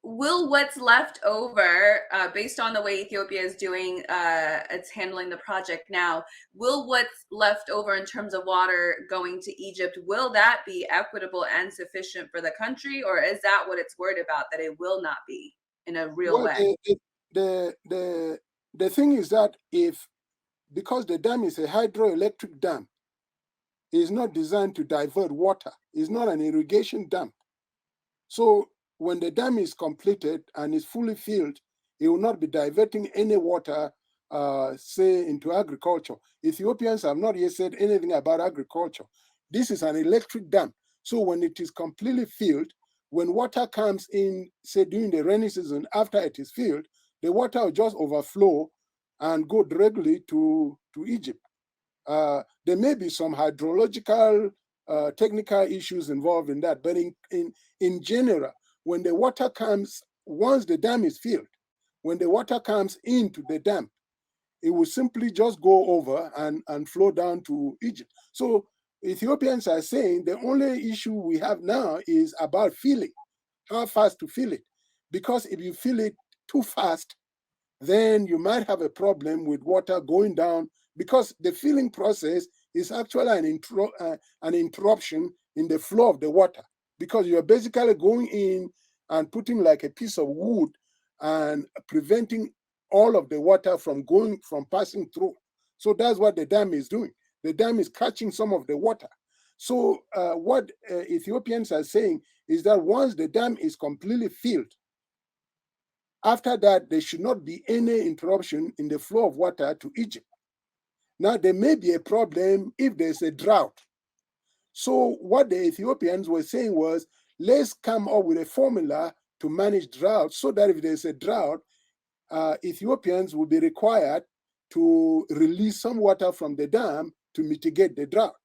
will what's left over, based on the way Ethiopia is doing, it's handling the project now, will what's left over in terms of water going to Egypt, will that be equitable and sufficient for the country, or is that what it's worried about, that it will not be in a real Well, way? the the the thing is that if because the dam is a hydroelectric dam, it's not designed to divert water. It's not an irrigation dam. So when the dam is completed and is fully filled, it will not be diverting any water, say, into agriculture. Ethiopians have not yet said anything about agriculture. This is an electric dam. So when it is completely filled, when water comes in, say, during the rainy season, after it is filled, the water will just overflow and go directly to Egypt. There may be some hydrological, technical issues involved in that, but in general, when the water comes, once the dam is filled, when the water comes into the dam, it will simply just go over and flow down to Egypt. So Ethiopians are saying the only issue we have now is about filling, how fast to fill it. Because if you fill it too fast, then you might have a problem with water going down, because the filling process is actually an interruption in the flow of the water, because you're basically going in and putting like a piece of wood and preventing all of the water from passing through. So that's what the dam is doing. The dam is catching some of the water. So what Ethiopians are saying is that once the dam is completely filled, after that, there should not be any interruption in the flow of water to Egypt. Now, there may be a problem if there's a drought. So what the Ethiopians were saying was, let's come up with a formula to manage drought, so that if there's a drought, Ethiopians will be required to release some water from the dam to mitigate the drought.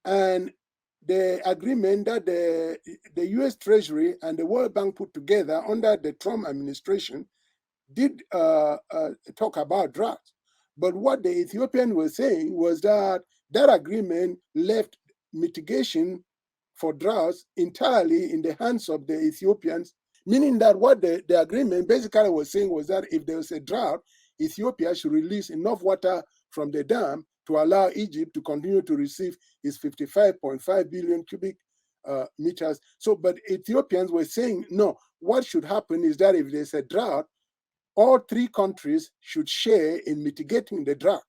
And the agreement that the US Treasury and the World Bank put together under the Trump administration did talk about drought. But what the Ethiopians were saying was that that agreement left mitigation for droughts entirely in the hands of the Ethiopians, meaning that what the agreement basically was saying was that if there was a drought, Ethiopia should release enough water from the dam to allow Egypt to continue to receive its 55.5 billion cubic meters. So, but Ethiopians were saying, no, what should happen is that if there's a drought, all three countries should share in mitigating the drought.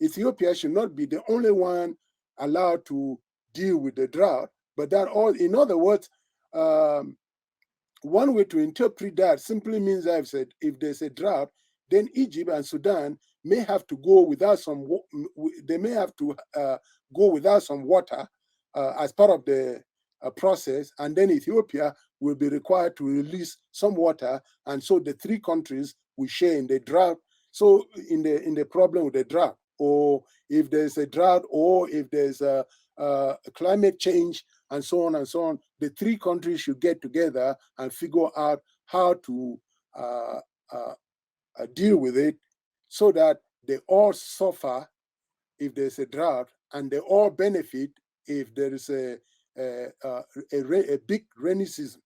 Ethiopia should not be the only one allowed to deal with the drought, but that all, in other words, one way to interpret that simply means that if there's a drought, then Egypt and Sudan may have to go without some. They may have to go without some water as part of the process, and then Ethiopia will be required to release some water, and so the three countries will share in the drought. So in the problem with the drought, or if there's a drought, or if there's a climate change, and so on and so on, the three countries should get together and figure out how to deal with it, so that they all suffer if there's a drought, and they all benefit if there is a big rainy season.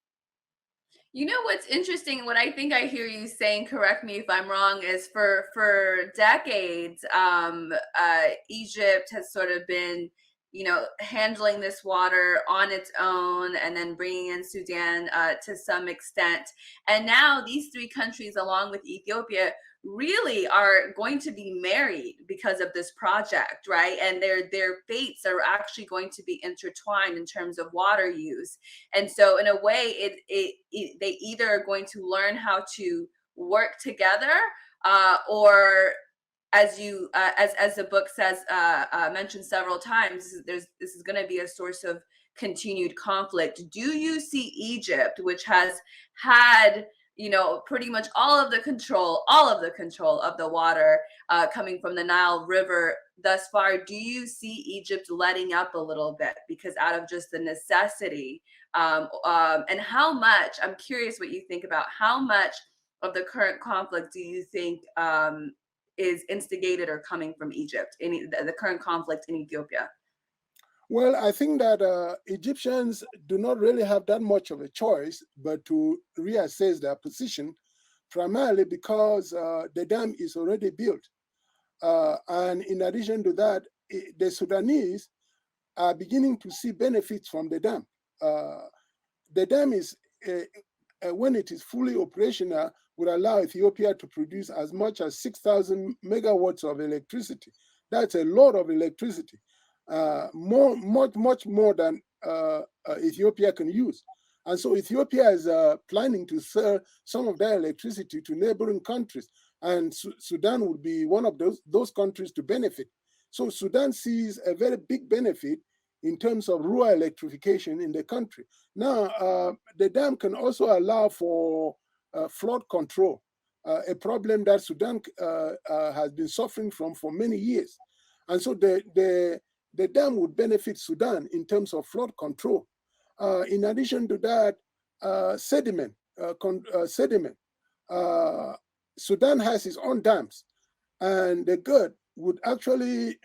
You know what's interesting, what I think I hear you saying, correct me if I'm wrong, is for decades, Egypt has sort of been, handling this water on its own, and then bringing in Sudan to some extent. And now these three countries, along with Ethiopia, really are going to be married because of this project, right? And their fates are actually going to be intertwined in terms of water use. And so in a way, they either are going to learn how to work together, or as you as the book says, mentioned several times, this is going to be a source of continued conflict. Do you see Egypt, which has had pretty much all of the control of the water coming from the Nile River thus far, do you see Egypt letting up a little bit because out of just the necessity? And how much, I'm curious what you think about how much of the current conflict do you think is instigated or coming from Egypt, the current conflict in Ethiopia? Well, I think that Egyptians do not really have that much of a choice but to reassess their position, primarily because the dam is already built. And in addition to that, the Sudanese are beginning to see benefits from the dam. Uh, the dam is, when it is fully operational, would allow Ethiopia to produce as much as 6,000 megawatts of electricity. That's a lot of electricity, much more than Ethiopia can use. And so Ethiopia is planning to sell some of that electricity to neighboring countries, and Sudan would be one of those countries to benefit. So Sudan sees a very big benefit in terms of rural electrification in the country. Now, the dam can also allow for flood control, a problem that Sudan has been suffering from for many years. And so the dam would benefit Sudan in terms of flood control. In addition to that, sediment. Uh, Sudan has its own dams, and the good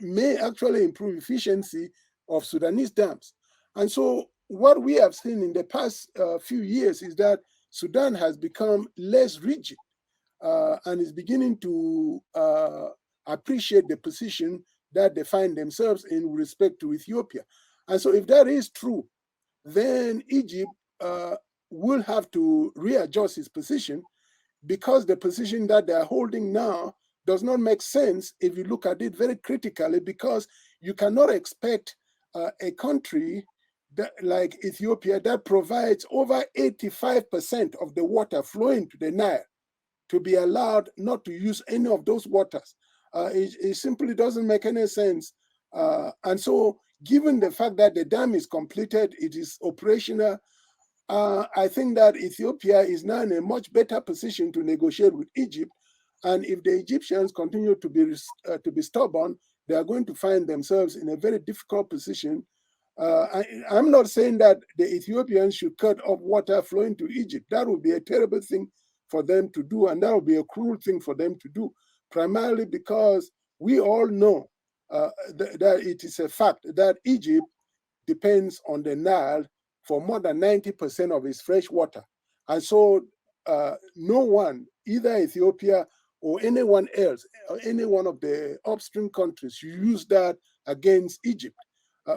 may actually improve efficiency of Sudanese dams. And so what we have seen in the past few years is that Sudan has become less rigid and is beginning to appreciate the position that they find themselves in with respect to Ethiopia. And so if that is true, then Egypt will have to readjust its position, because the position that they are holding now does not make sense if you look at it very critically, because you cannot expect a country like Ethiopia that provides over 85% of the water flowing to the Nile to be allowed not to use any of those waters. It simply doesn't make any sense. And so, given the fact that the dam is completed, it is operational, I think that Ethiopia is now in a much better position to negotiate with Egypt. And if the Egyptians continue to be stubborn, they are going to find themselves in a very difficult position. I'm not saying that the Ethiopians should cut off water flowing to Egypt. That would be a terrible thing for them to do, and that would be a cruel thing for them to do, primarily because we all know that it is a fact that Egypt depends on the Nile for more than 90% of its fresh water. And so no one, either Ethiopia or anyone else, or any one of the upstream countries, use that against Egypt.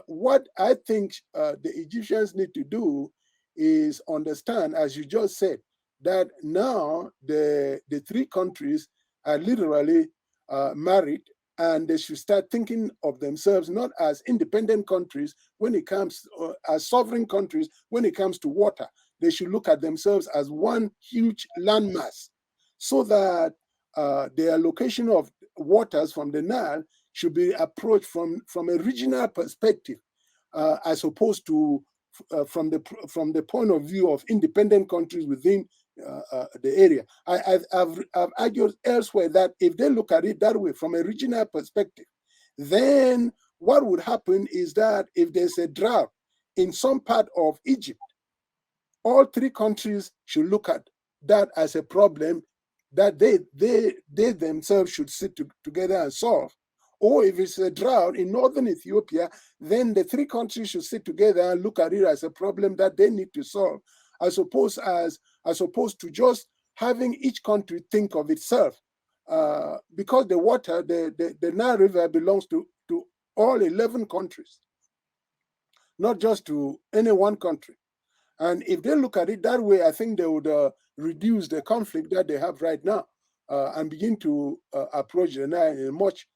What I think the Egyptians need to do is understand, as you just said, that now the three countries are literally married, and they should start thinking of themselves not as independent countries when it comes, as sovereign countries when it comes to water. They should look at themselves as one huge landmass, so that the allocation of waters from the Nile should be approached from a regional perspective, as opposed to from the point of view of independent countries within the area. I've argued elsewhere that if they look at it that way, from a regional perspective, then what would happen is that if there's a drought in some part of Egypt, all three countries should look at that as a problem that they themselves should sit together and solve. Or if it's a drought in northern Ethiopia, then the three countries should sit together and look at it as a problem that they need to solve, as opposed to just having each country think of itself. Because the water, the Nile River belongs to all 11 countries, not just to any one country. And if they look at it that way, I think they would reduce the conflict that they have right now, and begin to approach the Nile in a much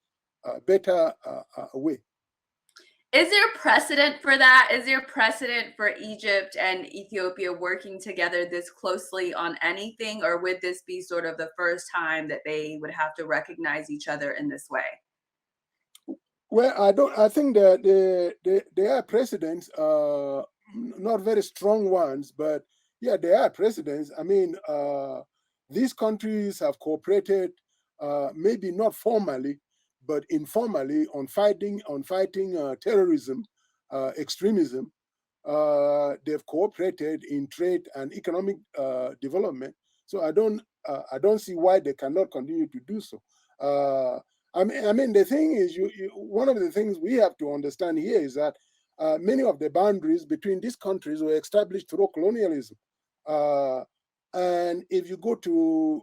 better way. Is there precedent for that? Is there precedent for Egypt and Ethiopia working together this closely on anything, or would this be sort of the first time that they would have to recognize each other in this way? Well, I don't. I think that there are precedents, not very strong ones, but yeah, there are precedents. I mean, these countries have cooperated, maybe not formally, but informally, on fighting terrorism, extremism. They've cooperated in trade and economic development. So I don't see why they cannot continue to do so. I mean, the thing is, one of the things we have to understand here is that many of the boundaries between these countries were established through colonialism. And if you go to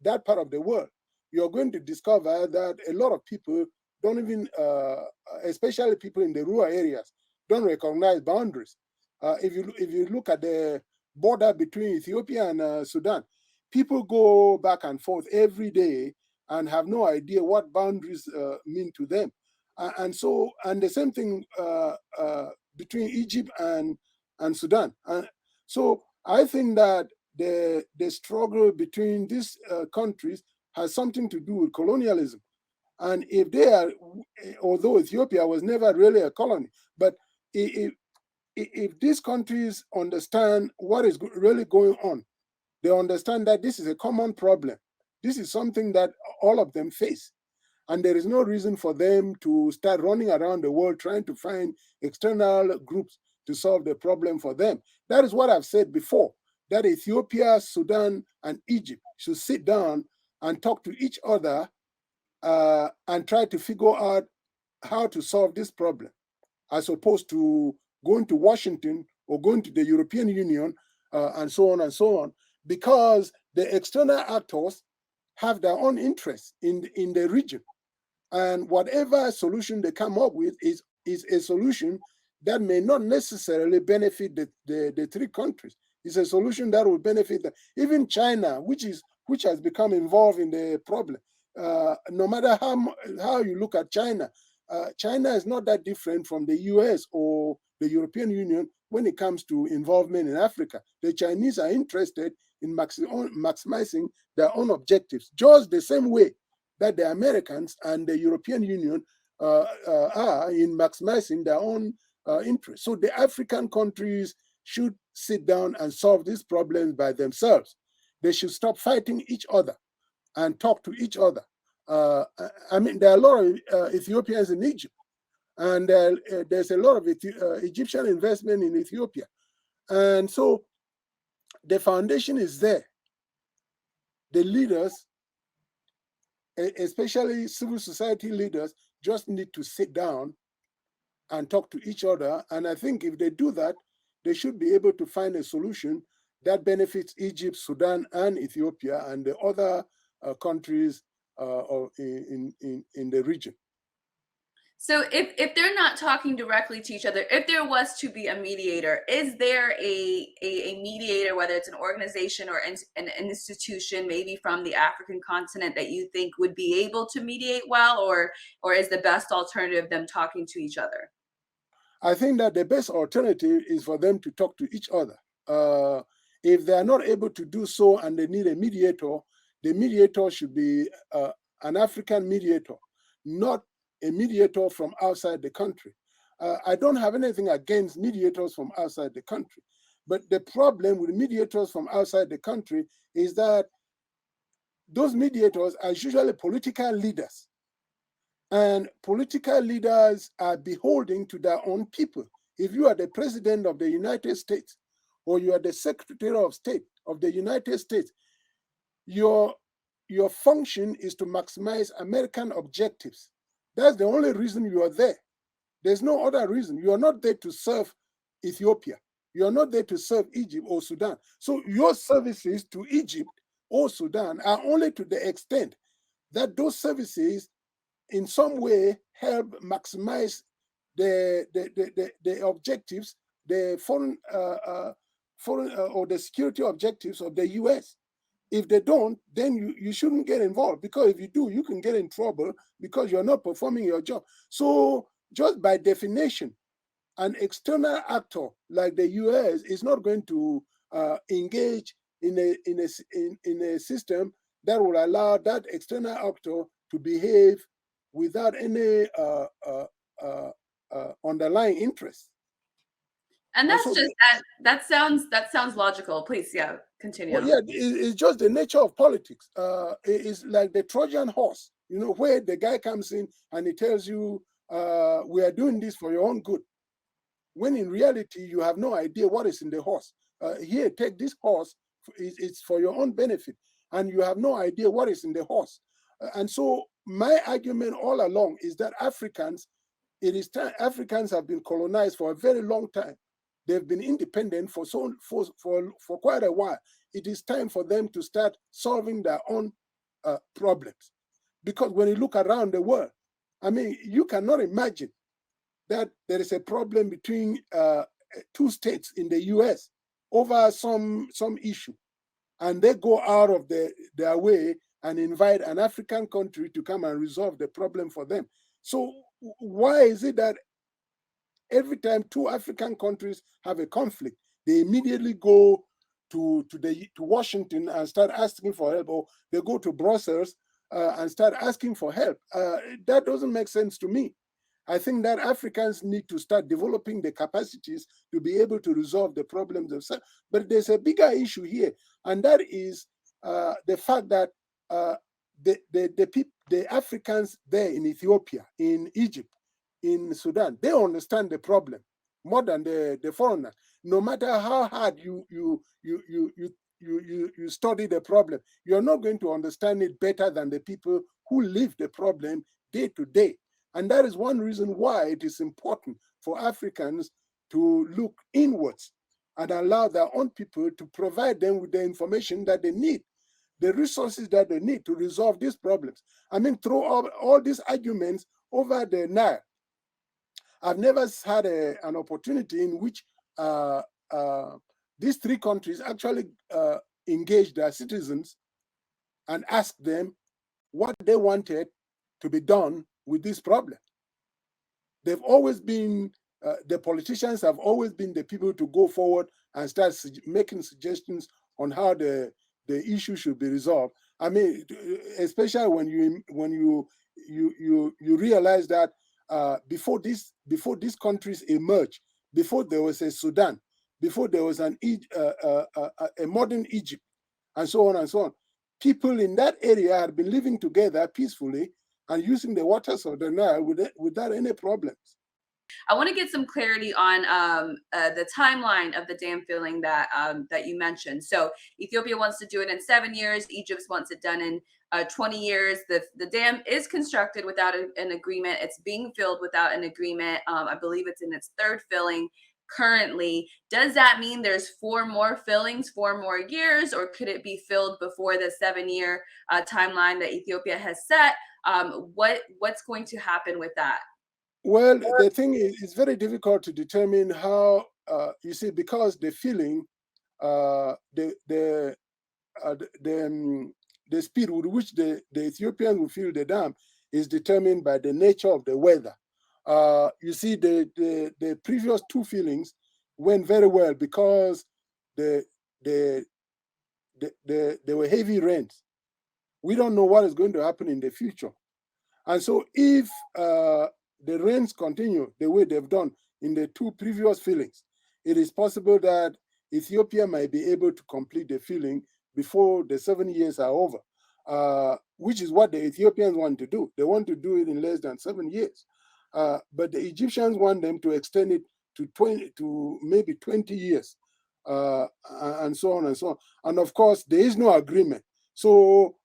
that part of the world, you're going to discover that a lot of people don't even, especially people in the rural areas, don't recognize boundaries. If you look at the border between Ethiopia and Sudan, people go back and forth every day and have no idea what boundaries mean to them. And the same thing between Egypt and Sudan. So I think that the struggle between these countries has something to do with colonialism. And if they are, although Ethiopia was never really a colony, but if these countries understand what is really going on, they understand that this is a common problem. This is something that all of them face. And there is no reason for them to start running around the world trying to find external groups to solve the problem for them. That is what I've said before, that Ethiopia, Sudan, and Egypt should sit down and talk to each other and try to figure out how to solve this problem, as opposed to going to Washington or going to the European Union and so on and so on, because the external actors have their own interests in the region. And whatever solution they come up with is a solution that may not necessarily benefit the three countries. It's a solution that will benefit even China, which has become involved in the problem. No matter how you look at China, China is not that different from the US or the European Union when it comes to involvement in Africa. The Chinese are interested in maximizing their own objectives, just the same way that the Americans and the European Union are in maximizing their own interests. So the African countries should sit down and solve these problems by themselves. They should stop fighting each other and talk to each other. I mean, there are a lot of Ethiopians in Egypt, and there's a lot of Egyptian investment in Ethiopia. And so the foundation is there. The leaders, especially civil society leaders, just need to sit down and talk to each other. And I think if they do that, they should be able to find a solution that benefits Egypt, Sudan, and Ethiopia and the other countries in the region. So if they're not talking directly to each other, if there was to be a mediator, is there a mediator, whether it's an organization or an institution, maybe from the African continent, that you think would be able to mediate well, or is the best alternative them talking to each other? I think that the best alternative is for them to talk to each other. If they are not able to do so and they need a mediator, the mediator should be an African mediator, not a mediator from outside the country. I don't have anything against mediators from outside the country, but the problem with mediators from outside the country is that those mediators are usually political leaders. And political leaders are beholden to their own people. If you are the president of the United States or you are the secretary of state of the United States, your function is to maximize American objectives. That's the only reason you are there. There's no other reason. You are not there to serve Ethiopia. You are not there to serve Egypt or Sudan. So your services to Egypt or Sudan are only to the extent that those services in some way help maximize the objectives, the foreign or the security objectives of the US. If they don't, then you shouldn't get involved, because if you do, you can get in trouble because you're not performing your job. So just by definition, an external actor like the US is not going to engage in a system that will allow that external actor to behave without any underlying interest. And that's just that sounds logical. Please, yeah, continue. Well, yeah, it's just the nature of politics. It's like the Trojan horse, where the guy comes in and he tells you, we are doing this for your own good, when in reality you have no idea what is in the horse. Here, take this horse, it's for your own benefit, and you have no idea what is in the horse. And so my argument all along is that Africans, it is time. Africans have been colonized for a very long time. They've been independent for quite a while. It is time for them to start solving their own problems. Because when you look around the world, I mean, you cannot imagine that there is a problem between two states in the US over some issue, and they go out of their way and invite an African country to come and resolve the problem for them. So why is it that every time two African countries have a conflict, they immediately go to Washington and start asking for help, or they go to Brussels and start asking for help? That doesn't make sense to me. I think that Africans need to start developing the capacities to be able to resolve the problems themselves. But there's a bigger issue here, and that is the fact that the Africans there in Ethiopia, in Egypt, in Sudan, they understand the problem more than the foreigner. No matter how hard you study the problem, you're not going to understand it better than the people who live the problem day to day. And that is one reason why it is important for Africans to look inwards and allow their own people to provide them with the information that they need, the resources that they need to resolve these problems. I mean, through all these arguments over the Nile, I've never had an opportunity in which these three countries actually engaged their citizens and asked them what they wanted to be done with this problem. They've always been, the politicians have always been the people to go forward and start making suggestions on how the issue should be resolved. I mean, especially when you realize that before these countries emerged, before there was a Sudan, before there was a modern Egypt, and so on and so on, people in that area had been living together peacefully and using the waters of the Nile without any problems. I want to get some clarity on the timeline of the dam filling that you mentioned. So Ethiopia wants to do it in 7 years. Egypt wants it done in 20 years. The dam is constructed without an agreement. It's being filled without an agreement. I believe it's in its third filling currently. Does that mean there's 4 more fillings, 4 more years, or could it be filled before the 7-year timeline that Ethiopia has set? What's going to happen with that? Well, the thing is, it's very difficult to determine how, you see, because the filling, the speed with which the Ethiopians will fill the dam is determined by the nature of the weather. You see, the previous 2 fillings went very well because there were heavy rains. We don't know what is going to happen in the future. And so if the rains continue the way they've done in the 2 previous fillings, it is possible that Ethiopia might be able to complete the filling before the 7 years are over, which is what the Ethiopians want to do. They want to do it in less than 7 years. But the Egyptians want them to extend it to maybe 20 years, and so on and so on. And of course, there is no agreement. So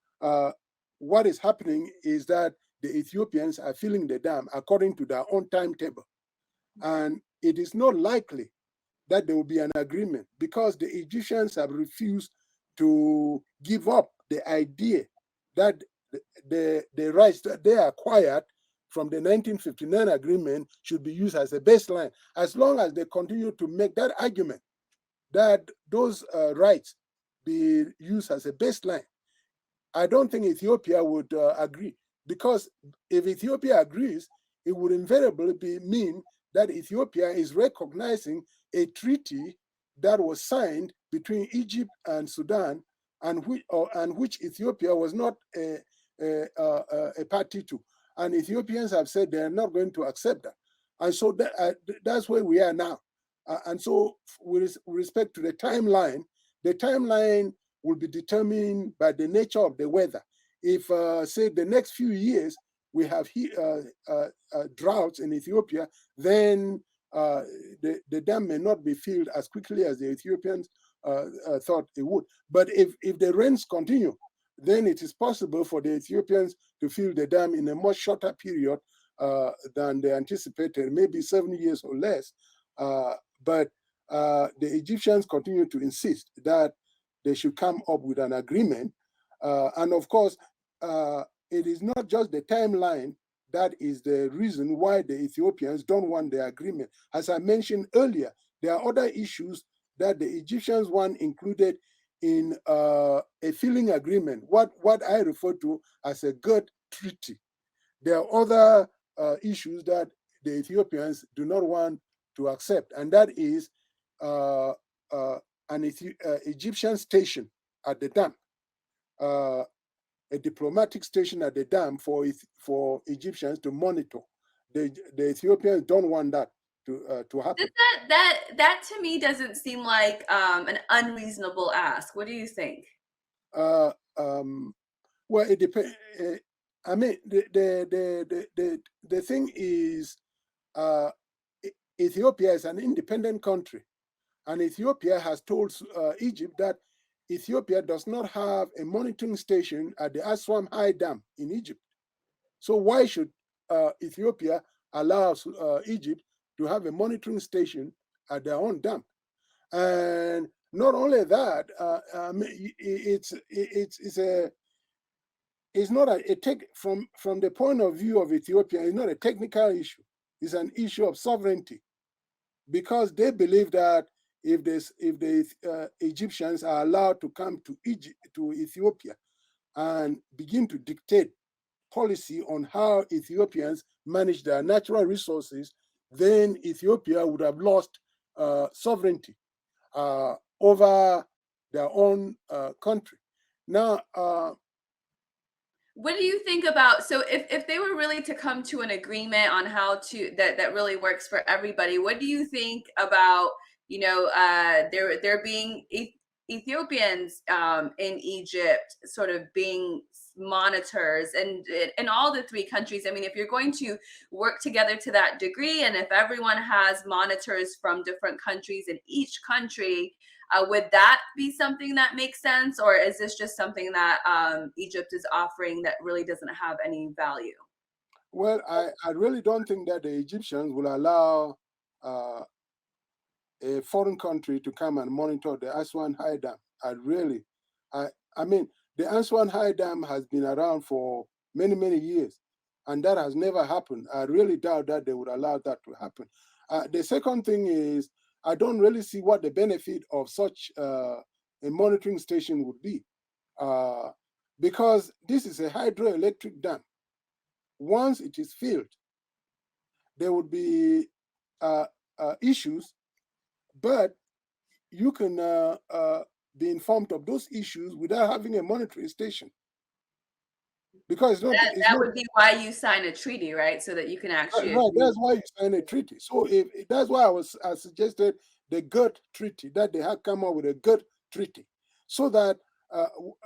what is happening is that the Ethiopians are filling the dam according to their own timetable. And it is not likely that there will be an agreement because the Egyptians have refused to give up the idea that the rights that they acquired from the 1959 agreement should be used as a baseline, as long as they continue to make that argument that those rights be used as a baseline. I don't think Ethiopia would agree, because if Ethiopia agrees, it would invariably mean that Ethiopia is recognizing a treaty that was signed between Egypt and Sudan, and which Ethiopia was not a party to. And Ethiopians have said they are not going to accept that. And so that's where we are now. And so with respect to the timeline will be determined by the nature of the weather. If, say, the next few years we have droughts in Ethiopia, then the dam may not be filled as quickly as the Ethiopians thought it would. But if the rains continue, then it is possible for the Ethiopians to fill the dam in a much shorter period than they anticipated, maybe 7 years or less. But the Egyptians continue to insist that they should come up with an agreement. And of course, it is not just the timeline that is the reason why the Ethiopians don't want the agreement. As I mentioned earlier, there are other issues that the Egyptians want included in a filling agreement, what I refer to as a good treaty. There are other issues that the Ethiopians do not want to accept, and that is an Egyptian station at the dam, a diplomatic station at the dam for Egyptians to monitor. The Ethiopians don't want that to happen. That to me doesn't seem like an unreasonable ask. What do you think? Well, it depends. I mean, the thing is, Ethiopia is an independent country, and Ethiopia has told Egypt that Ethiopia does not have a monitoring station at the Aswan High Dam in Egypt. So why should Ethiopia allow Egypt to have a monitoring station at their own dam? And not only that, it's not from the point of view of Ethiopia, it's not a technical issue. It's an issue of sovereignty, because they believe that if the Egyptians are allowed to come to Ethiopia and begin to dictate policy on how Ethiopians manage their natural resources, then Ethiopia would have lost sovereignty over their own country. Now, what do you think about, so if they were really to come to an agreement on how to that really works for everybody, what do you think about, there being Ethiopians in Egypt sort of being monitors, and in all the three countries? I mean, if you're going to work together to that degree, and if everyone has monitors from different countries in each country, would that be something that makes sense, or is this just something that Egypt is offering that really doesn't have any value? Well, I really don't think that the Egyptians will allow a foreign country to come and monitor the Aswan High Dam. I mean, the Aswan High Dam has been around for many, many years, and that has never happened. I really doubt that they would allow that to happen. The second thing is, I don't really see what the benefit of such a monitoring station would be, because this is a hydroelectric dam. Once it is filled, there would be issues, but you can be informed of those issues without having a monitoring station. Because that would be why you sign a treaty, right? So that you can actually right, that's why you sign a treaty. So that's why I suggested the good treaty, that they had come up with a good treaty, so that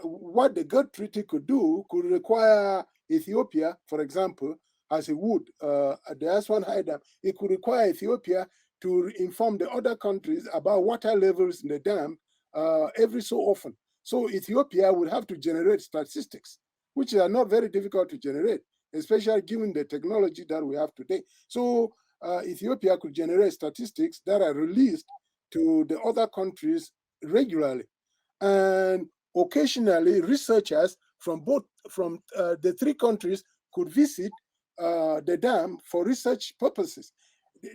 what the good treaty could do could require Ethiopia, for example, as it would at the Aswan High Dam, it could require Ethiopia to inform the other countries about water levels in the dam every so often. So Ethiopia would have to generate statistics, which are not very difficult to generate, especially given the technology that we have today. So Ethiopia could generate statistics that are released to the other countries regularly. And occasionally, researchers from the three countries could visit the dam for research purposes.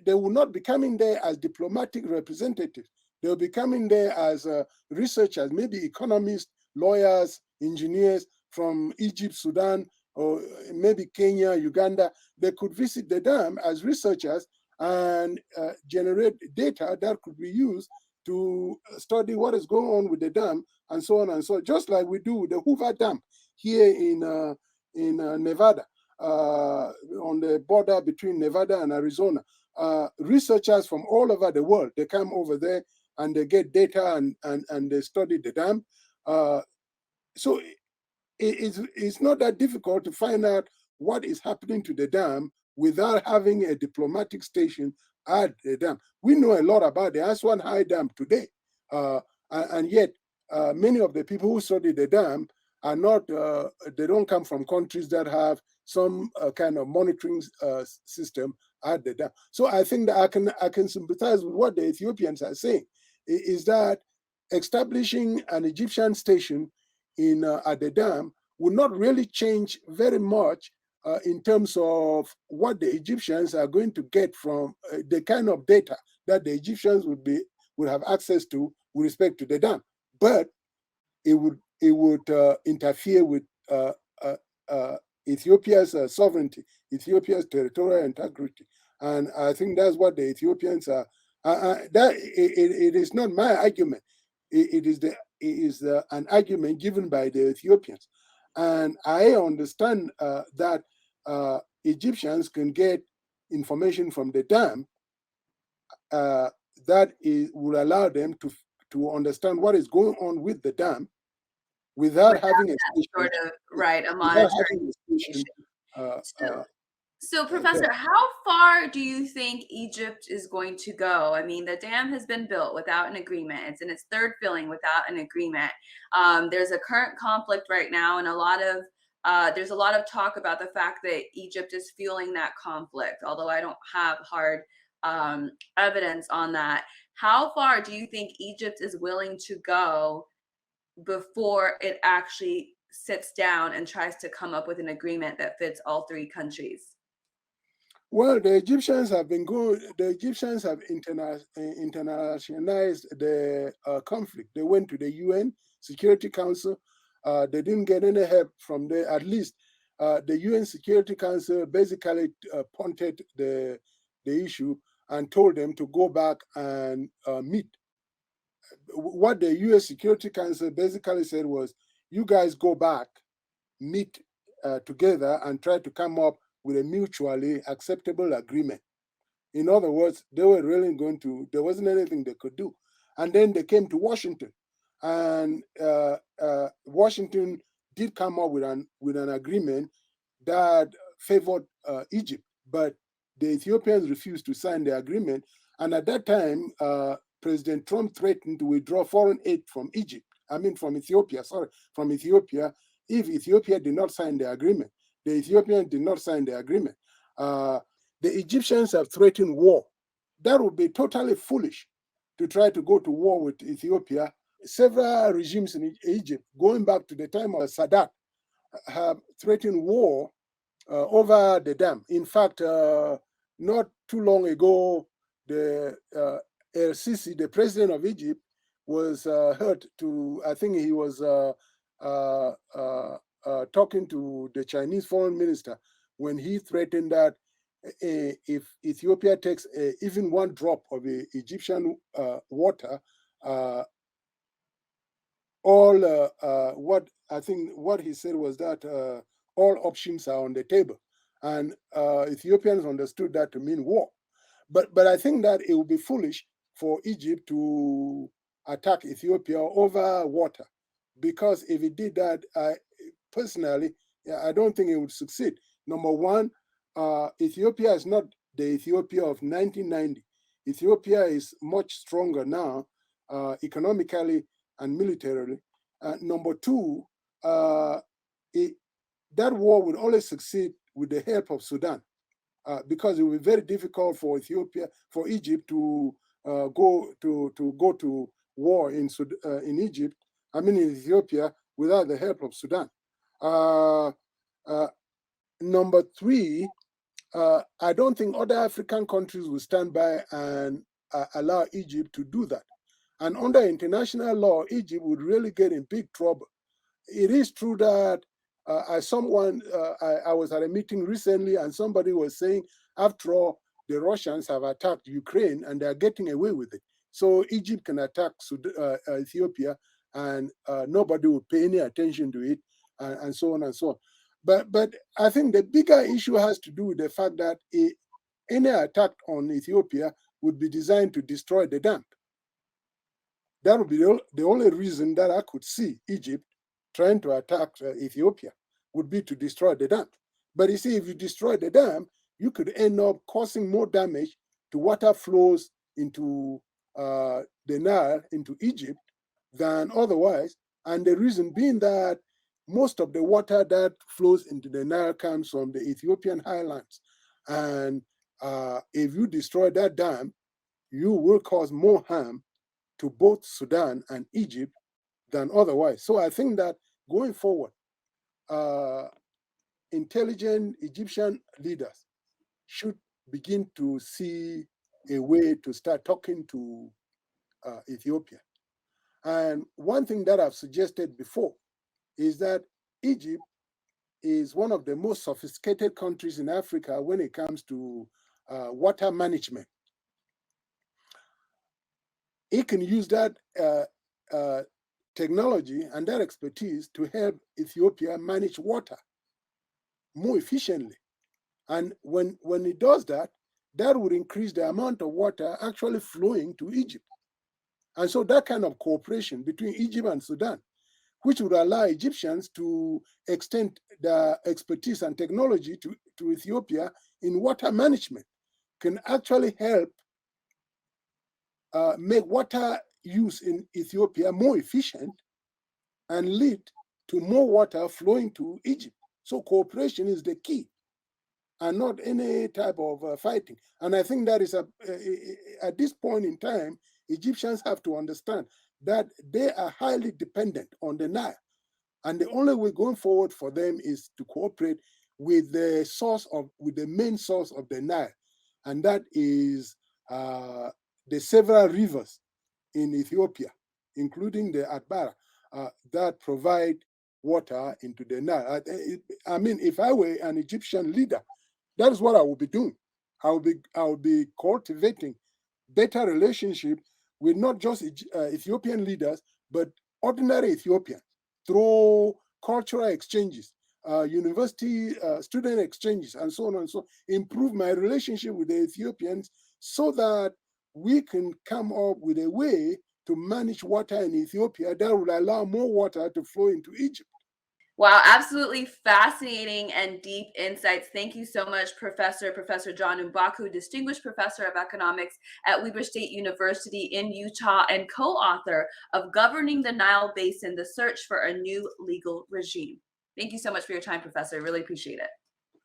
They will not be coming there as diplomatic representatives. They'll be coming there as researchers, maybe economists, lawyers, engineers from Egypt, Sudan, or maybe Kenya, Uganda. They could visit the dam as researchers and generate data that could be used to study what is going on with the dam, and so on and so on, just like we do with the Hoover Dam here in Nevada, on the border between Nevada and Arizona. Researchers from all over the world, they come over there and they get data and they study the dam. So it's not that difficult to find out what is happening to the dam without having a diplomatic station at the dam. We know a lot about the Aswan High Dam today, and yet many of the people who study the dam are not, they don't come from countries that have some kind of monitoring system at the dam. So I think that I can sympathize with what the Ethiopians are saying, is that establishing an Egyptian station in at the dam would not really change very much in terms of what the Egyptians are going to get from the kind of data that the Egyptians would have access to with respect to the dam. But it would interfere with Ethiopia's sovereignty, Ethiopia's territorial integrity, and I think that's what the Ethiopians are. That it is not my argument. It is an argument given by the Ethiopians, and I understand that Egyptians can get information from the dam that will allow them to understand what is going on with the dam without having a station, sort of a without monitoring having a station. So, Professor, how far do you think Egypt is going to go? I mean, the dam has been built without an agreement. It's in its third filling without an agreement. There's a current conflict right now, and there's a lot of talk about the fact that Egypt is fueling that conflict, although I don't have hard evidence on that. How far do you think Egypt is willing to go before it actually sits down and tries to come up with an agreement that fits all three countries? Well, the Egyptians have been good. The Egyptians have internationalized the conflict. They went to the UN Security Council. They didn't get any help from there. At least the UN Security Council basically punted the issue and told them to go back and meet. What the US Security Council basically said was, you guys go back, meet together, and try to come up with a mutually acceptable agreement. In other words, they were really going to, there wasn't anything they could do. And then they came to Washington, and Washington did come up with an agreement that favored Egypt, but the Ethiopians refused to sign the agreement. And at that time, President Trump threatened to withdraw foreign aid from Egypt. From Ethiopia, if Ethiopia did not sign the agreement. The Ethiopians did not sign the agreement. The Egyptians have threatened war. That would be totally foolish to try to go to war with Ethiopia. Several regimes in Egypt, going back to the time of Sadat, have threatened war over the dam. In fact, not too long ago, the El-Sisi, the president of Egypt, was heard to, I think he was talking to the Chinese foreign minister when he threatened that if Ethiopia takes even one drop of Egyptian water, what he said was that all options are on the table, and Ethiopians understood that to mean war. But I think that it would be foolish for Egypt to attack Ethiopia over water, because if it did that, personally, I don't think it would succeed. Number one, Ethiopia is not the Ethiopia of 1990. Ethiopia is much stronger now, economically and militarily. Number two, that war would only succeed with the help of Sudan, because it will be very difficult for Egypt to go to war in Egypt, in Ethiopia, without the help of Sudan. Number three, I don't think other African countries will stand by and allow Egypt to do that. And under international law, Egypt would really get in big trouble. It is true that I was at a meeting recently, and somebody was saying, after all, the Russians have attacked Ukraine and they're getting away with it. So Egypt can attack Ethiopia, and nobody would pay any attention to it, and so on and so on. But I think the bigger issue has to do with the fact that any attack on Ethiopia would be designed to destroy the dam. That would be the only reason that I could see Egypt trying to attack Ethiopia, would be to destroy the dam. But you see, if you destroy the dam, you could end up causing more damage to water flows into the Nile, into Egypt, than otherwise. And the reason being that most of the water that flows into the Nile comes from the Ethiopian highlands. And if you destroy that dam, you will cause more harm to both Sudan and Egypt than otherwise. So I think that going forward, intelligent Egyptian leaders should begin to see a way to start talking to Ethiopia. And one thing that I've suggested before is that Egypt is one of the most sophisticated countries in Africa when it comes to water management. It can use that technology and that expertise to help Ethiopia manage water more efficiently. And when it does that, that would increase the amount of water actually flowing to Egypt. And so that kind of cooperation between Egypt and Sudan, which would allow Egyptians to extend their expertise and technology to Ethiopia in water management, can actually help make water use in Ethiopia more efficient and lead to more water flowing to Egypt. So cooperation is the key and not any type of fighting. And I think that is at this point in time, Egyptians have to understand that they are highly dependent on the Nile. And the only way going forward for them is to cooperate with the main source of the Nile. And that is the several rivers in Ethiopia, including the Atbara, that provide water into the Nile. I mean, if I were an Egyptian leader, that is what I would be doing. I would be cultivating better relationship with not just Ethiopian leaders, but ordinary Ethiopians through cultural exchanges, university student exchanges, and so on and so on. Improve my relationship with the Ethiopians so that we can come up with a way to manage water in Ethiopia that will allow more water to flow into Egypt. Wow, absolutely fascinating and deep insights. Thank you so much, Professor John Mbaku, Distinguished Professor of Economics at Weber State University in Utah and co-author of Governing the Nile Basin, The Search for a New Legal Regime. Thank you so much for your time, Professor. Really appreciate it.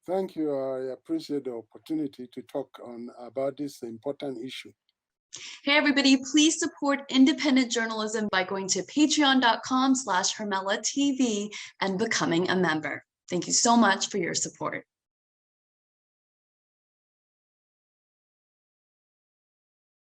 Thank you. I appreciate the opportunity to talk about this important issue. Hey, everybody, please support independent journalism by going to patreon.com/HermelaTV and becoming a member. Thank you so much for your support.